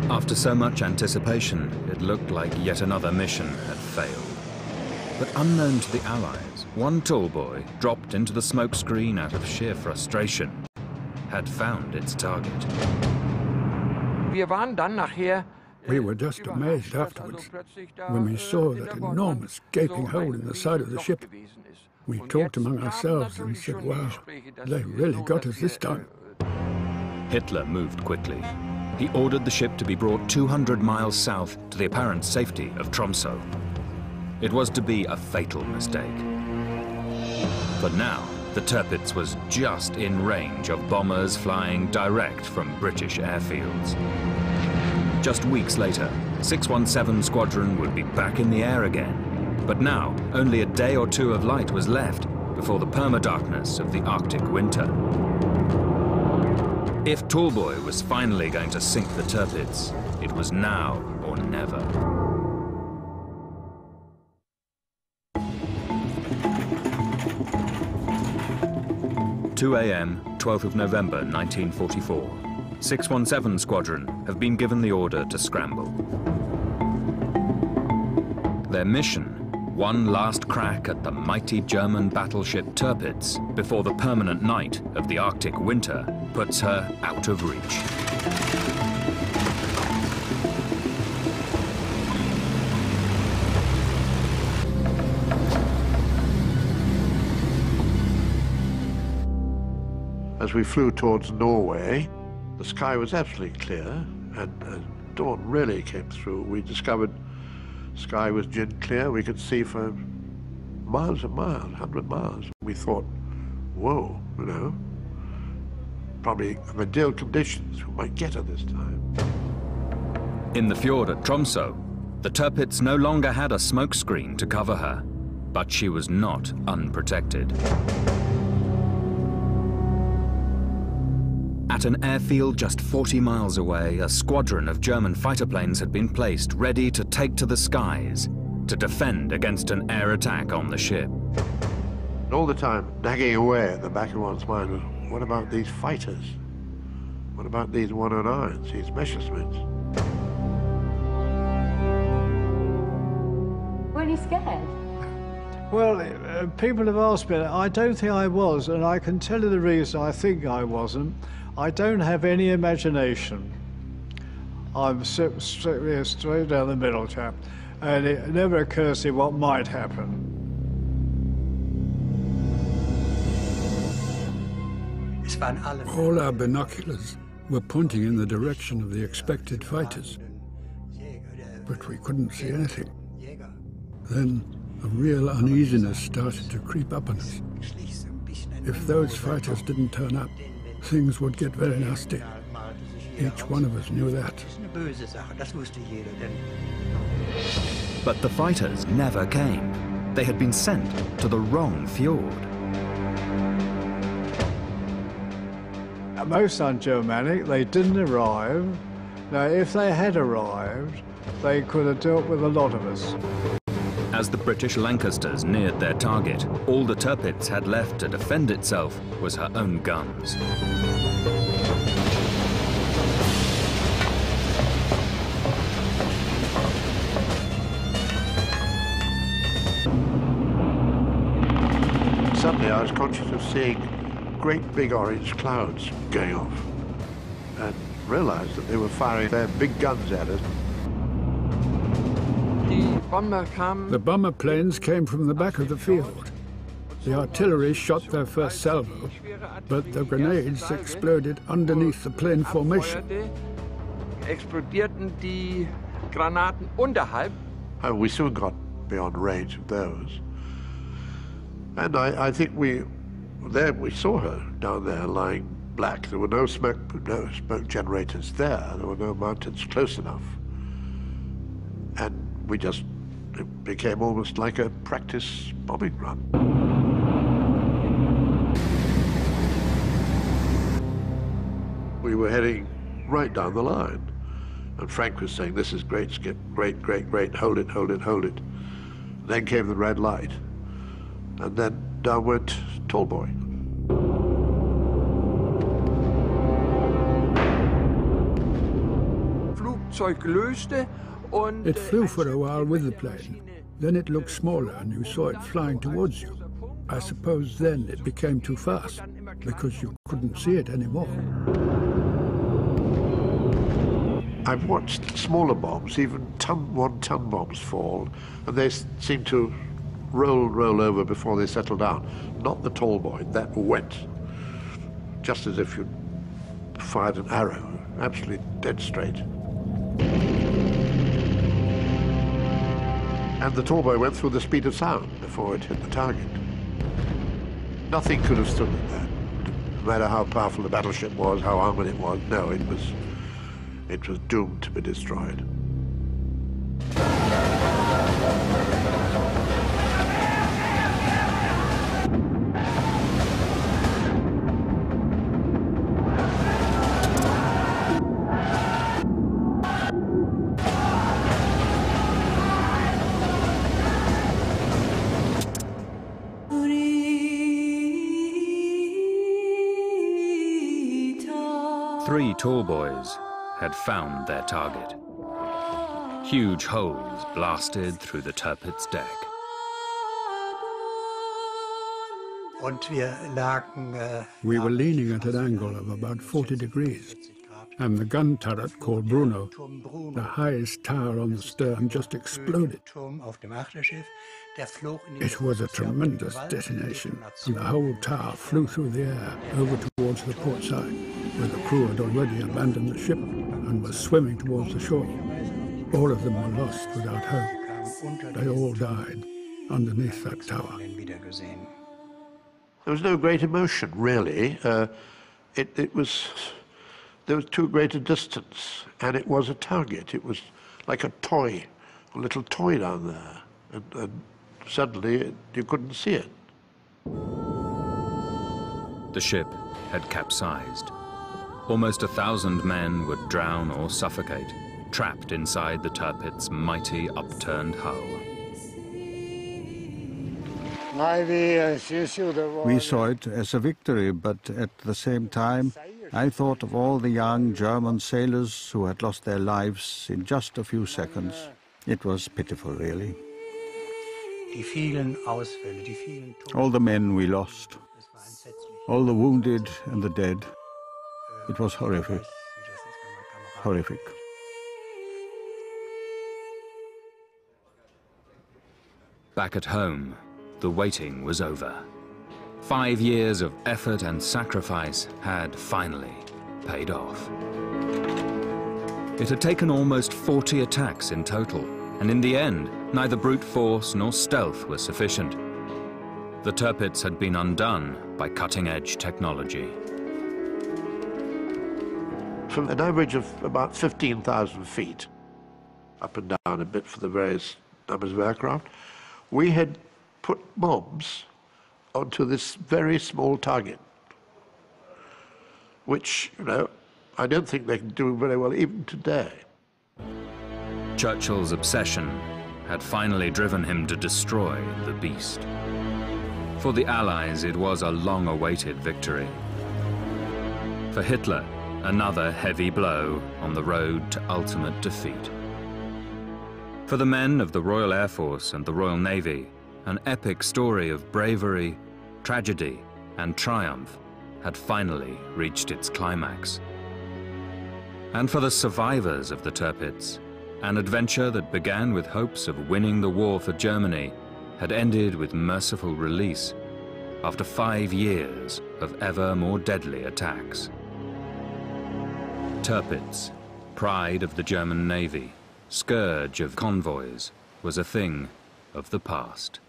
After so much anticipation, it looked like yet another mission had failed. But unknown to the Allies, one tall boy, dropped into the smokescreen out of sheer frustration, had found its target. We were just amazed afterwards when we saw that enormous gaping hole in the side of the ship. We talked among ourselves and said, wow, they really got us this time. Hitler moved quickly. He ordered the ship to be brought 200 miles south to the apparent safety of Tromsø. It was to be a fatal mistake. For now, the Tirpitz was just in range of bombers flying direct from British airfields. Just weeks later, 617 Squadron would be back in the air again. But now, only a day or two of light was left before the permadarkness of the Arctic winter. If Tallboy was finally going to sink the Tirpitz, it was now or never. "2 a.m., 12th of November, 1944. 617 Squadron have been given the order to scramble. Their mission, one last crack at the mighty German battleship Tirpitz before the permanent night of the Arctic winter puts her out of reach. As we flew towards Norway, the sky was absolutely clear, and dawn really came through. We discovered the sky was gin clear. We could see for miles and miles, 100 miles. We thought, whoa, you know, probably ideal conditions we might get at this time. In the fjord at Tromsø, the Tirpitz no longer had a smokescreen to cover her, but she was not unprotected. At an airfield just 40 miles away, a squadron of German fighter planes had been placed ready to take to the skies to defend against an air attack on the ship. And all the time, nagging away at the back of one's mind was, what about these fighters? What about these 109s, these Messerschmitts? Weren't you scared? Well, people have asked me, I don't think I was, and I can tell you the reason I think I wasn't. I don't have any imagination. I'm straight down the middle, chap, and it never occurs to me what might happen. All our binoculars were pointing in the direction of the expected fighters, but we couldn't see anything. Then a real uneasiness started to creep up on us. If those fighters didn't turn up, things would get very nasty. Each one of us knew that. But the fighters never came. They had been sent to the wrong fjord. Most un-Germanic, they didn't arrive. Now, if they had arrived, they could have dealt with a lot of us. As the British Lancasters neared their target, all the Tirpitz had left to defend itself was her own guns. Suddenly I was conscious of seeing great big orange clouds going off and realized that they were firing their big guns at us. The bomber planes came from the back of the field. The artillery shot their first salvo, but the grenades exploded underneath the plane formation. We soon got beyond range of those. And I think we saw her down there lying black. There were no smoke generators there. There were no mountains close enough. And it became almost like a practice bombing run. We were heading right down the line. And Frank was saying, this is great, Skip, great, great, great, hold it, hold it, hold it. Then came the red light. And then down went Tallboy. Flugzeug löste und It flew for a while with the plane. Then it looked smaller and you saw it flying towards you. I suppose then it became too fast because you couldn't see it anymore. I've watched smaller bombs, even one-ton bombs fall, and they seem to roll over before they settle down. Not the tall boy, that went, just as if you'd fired an arrow, absolutely dead straight. And the tall boy went through the speed of sound before it hit the target. Nothing could have stood at that. No matter how powerful the battleship was, how armored it was, no, it was doomed to be destroyed. Three tall boys had found their target. Huge holes blasted through the Tirpitz deck. We were leaning at an angle of about 40 degrees, and the gun turret called Bruno, the highest tower on the stern, just exploded. It was a tremendous detonation, and the whole tower flew through the air over towards the port side, where the crew had already abandoned the ship and was swimming towards the shore. All of them were lost without hope. They all died underneath that tower. There was no great emotion, really. There was too great a distance, and it was a target. It was like a toy, a little toy down there, and suddenly you couldn't see it. The ship had capsized. Almost 1,000 men would drown or suffocate, trapped inside the Tirpitz's mighty upturned hull. We saw it as a victory, but at the same time, I thought of all the young German sailors who had lost their lives in just a few seconds. It was pitiful, really. All the men we lost, all the wounded and the dead. It was horrific. Horrific. Back at home, the waiting was over. 5 years of effort and sacrifice had finally paid off. It had taken almost 40 attacks in total, and in the end, neither brute force nor stealth were sufficient. The Tirpitz had been undone by cutting-edge technology. From an average of about 15,000 feet, up and down a bit for the various numbers of aircraft, we had put bombs onto this very small target, which, you know, I don't think they can do very well even today. Churchill's obsession had finally driven him to destroy the beast. For the Allies, it was a long-awaited victory. For Hitler, another heavy blow on the road to ultimate defeat. For the men of the Royal Air Force and the Royal Navy, an epic story of bravery, tragedy, and triumph had finally reached its climax. And for the survivors of the Tirpitz, an adventure that began with hopes of winning the war for Germany had ended with merciful release after 5 years of ever more deadly attacks. Tirpitz, pride of the German Navy, scourge of convoys, was a thing of the past.